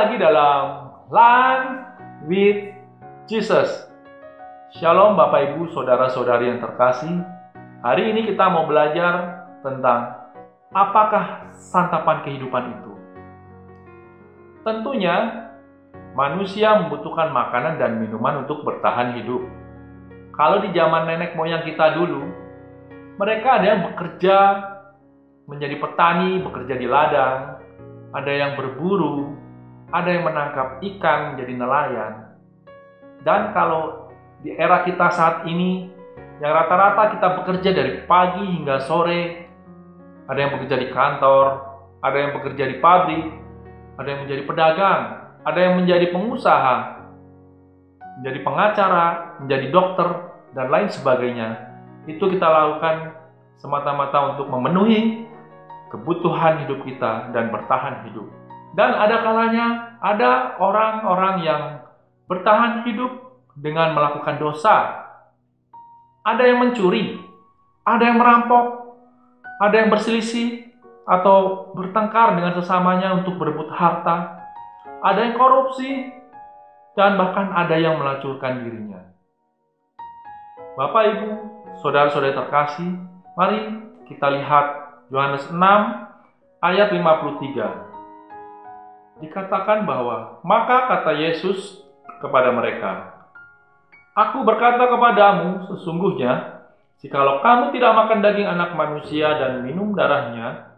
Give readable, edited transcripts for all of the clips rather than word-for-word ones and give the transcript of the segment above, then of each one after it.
lagi dalam Lunch with Jesus. Shalom Bapak Ibu, Saudara-saudari yang terkasih. Hari ini kita mau belajar tentang apakah santapan kehidupan itu. Tentunya manusia membutuhkan makanan dan minuman untuk bertahan hidup. Kalau di zaman nenek moyang kita dulu, mereka ada yang bekerja menjadi petani, bekerja di ladang, ada yang berburu, ada yang menangkap ikan menjadi nelayan. Dan kalau di era kita saat ini, yang rata-rata kita bekerja dari pagi hingga sore, ada yang bekerja di kantor, ada yang bekerja di pabrik, ada yang menjadi pedagang, ada yang menjadi pengusaha, menjadi pengacara, menjadi dokter, dan lain sebagainya. Itu kita lakukan semata-mata untuk memenuhi kebutuhan hidup kita dan bertahan hidup. Dan ada kalanya ada orang-orang yang bertahan hidup dengan melakukan dosa. Ada yang mencuri, ada yang merampok, ada yang berselisih atau bertengkar dengan sesamanya untuk berebut harta. Ada yang korupsi, dan bahkan ada yang melacurkan dirinya. Bapak, Ibu, saudara-saudari terkasih, mari kita lihat Yohanes 6 ayat 53. Dikatakan bahwa, maka kata Yesus kepada mereka, Aku berkata kepadamu, sesungguhnya, jikalau kamu tidak makan daging anak manusia dan minum darahnya,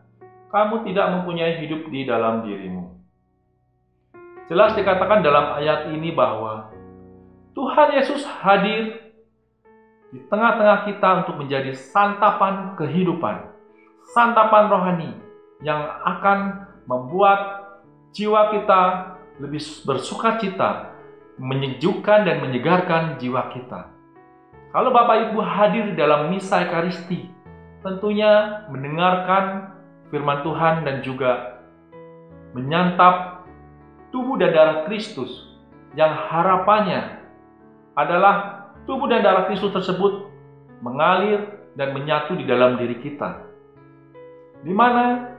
kamu tidak mempunyai hidup di dalam dirimu. Jelas dikatakan dalam ayat ini bahwa Tuhan Yesus hadir di tengah-tengah kita untuk menjadi santapan kehidupan, santapan rohani yang akan membuat jiwa kita lebih bersukacita, menyejukkan dan menyegarkan jiwa kita. Kalau Bapak Ibu hadir dalam misa Ekaristi, tentunya mendengarkan firman Tuhan dan juga menyantap tubuh dan darah Kristus yang harapannya adalah tubuh dan darah Kristus tersebut mengalir dan menyatu di dalam diri kita, di mana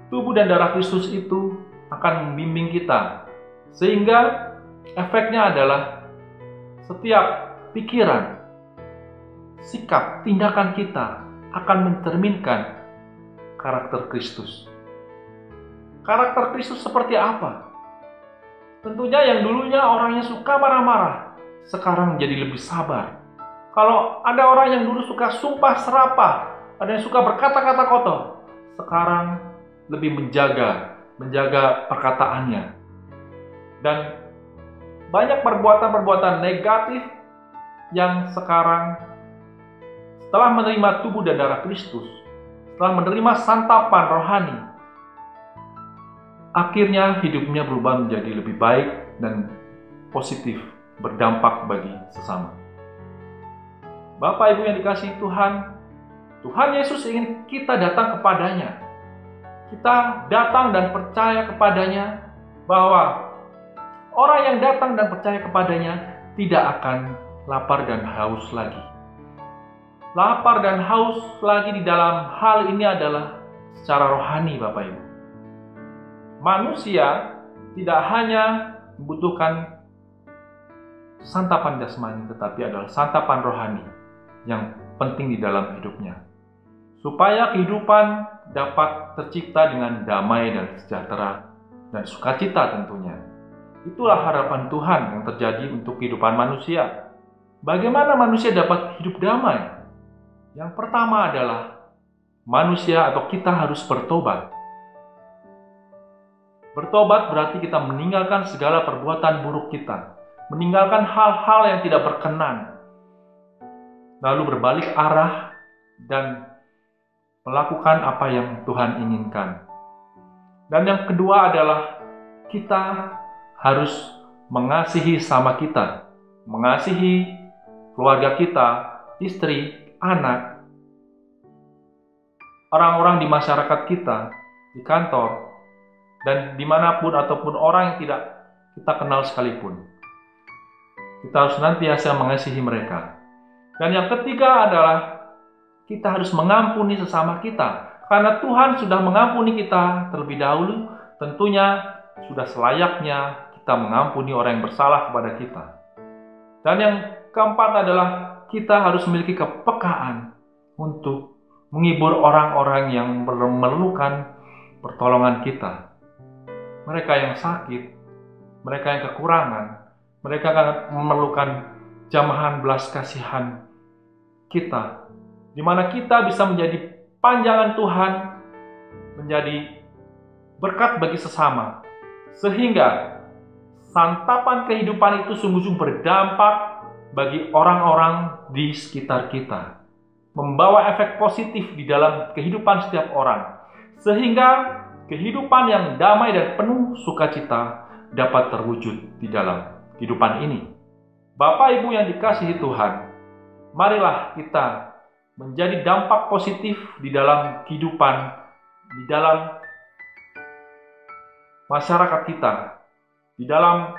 tubuh dan darah Kristus itu akan membimbing kita, sehingga efeknya adalah setiap pikiran, sikap, tindakan kita akan mencerminkan karakter Kristus. Karakter Kristus seperti apa? Tentunya yang dulunya orangnya suka marah-marah, sekarang menjadi lebih sabar. Kalau ada orang yang dulu suka sumpah serapah, ada yang suka berkata-kata kotor, sekarang lebih menjaga perkataannya. Dan banyak perbuatan-perbuatan negatif yang sekarang setelah menerima tubuh dan darah Kristus, setelah menerima santapan rohani, akhirnya hidupnya berubah menjadi lebih baik dan positif, berdampak bagi sesama. Bapak Ibu yang dikasihi Tuhan, Tuhan Yesus ingin kita datang kepadanya. Kita datang dan percaya kepadanya, bahwa orang yang datang dan percaya kepadanya tidak akan lapar dan haus lagi. Lapar dan haus lagi di dalam hal ini adalah secara rohani, Bapak Ibu. Manusia tidak hanya membutuhkan santapan jasmani, tetapi adalah santapan rohani yang penting di dalam hidupnya, supaya kehidupan dapat tercipta dengan damai dan sejahtera dan sukacita tentunya. Itulah harapan Tuhan yang terjadi untuk kehidupan manusia. Bagaimana manusia dapat hidup damai? Yang pertama adalah manusia atau kita harus bertobat. Bertobat berarti kita meninggalkan segala perbuatan buruk kita, meninggalkan hal-hal yang tidak berkenan, lalu berbalik arah dan melakukan apa yang Tuhan inginkan. Dan yang kedua adalah kita harus mengasihi sama kita, mengasihi keluarga kita, istri, anak, orang-orang di masyarakat kita, di kantor, dan dimanapun ataupun orang yang tidak kita kenal sekalipun. Kita harus senantiasa mengasihi mereka. Dan yang ketiga adalah kita harus mengampuni sesama kita. Karena Tuhan sudah mengampuni kita terlebih dahulu, tentunya sudah selayaknya kita mengampuni orang yang bersalah kepada kita. Dan yang keempat adalah kita harus memiliki kepekaan untuk menghibur orang-orang yang memerlukan pertolongan kita. Mereka yang sakit, mereka yang kekurangan, mereka yang memerlukan jamahan belas kasihan kita, di mana kita bisa menjadi panjangan Tuhan, menjadi berkat bagi sesama, sehingga santapan kehidupan itu sungguh-sungguh berdampak bagi orang-orang di sekitar kita, membawa efek positif di dalam kehidupan setiap orang, sehingga kehidupan yang damai dan penuh sukacita dapat terwujud di dalam kehidupan ini. Bapak Ibu yang dikasihi Tuhan, marilah kita menjadi dampak positif di dalam kehidupan, di dalam masyarakat kita, di dalam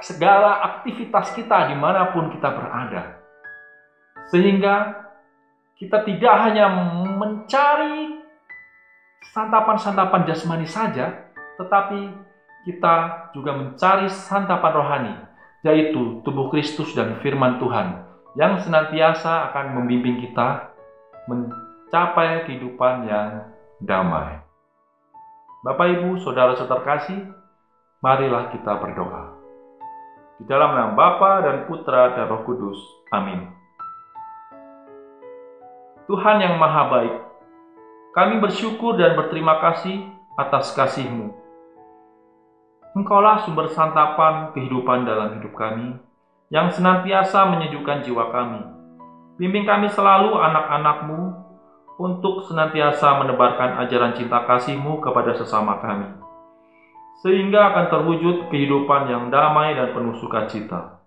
segala aktivitas kita dimanapun kita berada. Sehingga kita tidak hanya mencari santapan-santapan jasmani saja, tetapi kita juga mencari santapan rohani, yaitu tubuh Kristus dan firman Tuhan, yang senantiasa akan membimbing kita mencapai kehidupan yang damai. Bapak, Ibu, Saudara-saudara terkasih, marilah kita berdoa. Di dalam nama Bapa dan Putra dan Roh Kudus. Amin. Tuhan yang Maha Baik, kami bersyukur dan berterima kasih atas kasih-Mu. Engkaulah sumber santapan kehidupan dalam hidup kami, yang senantiasa menyejukkan jiwa kami. Bimbing kami selalu anak-anak-Mu untuk senantiasa menebarkan ajaran cinta kasih-Mu kepada sesama kami, sehingga akan terwujud kehidupan yang damai dan penuh sukacita.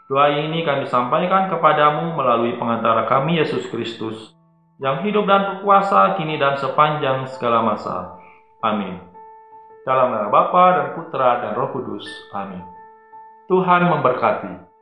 Doa ini kami sampaikan kepadamu melalui pengantara kami, Yesus Kristus, yang hidup dan berkuasa kini dan sepanjang segala masa. Amin. Dalam nama Bapa dan Putra dan Roh Kudus. Amin. Tuhan memberkati.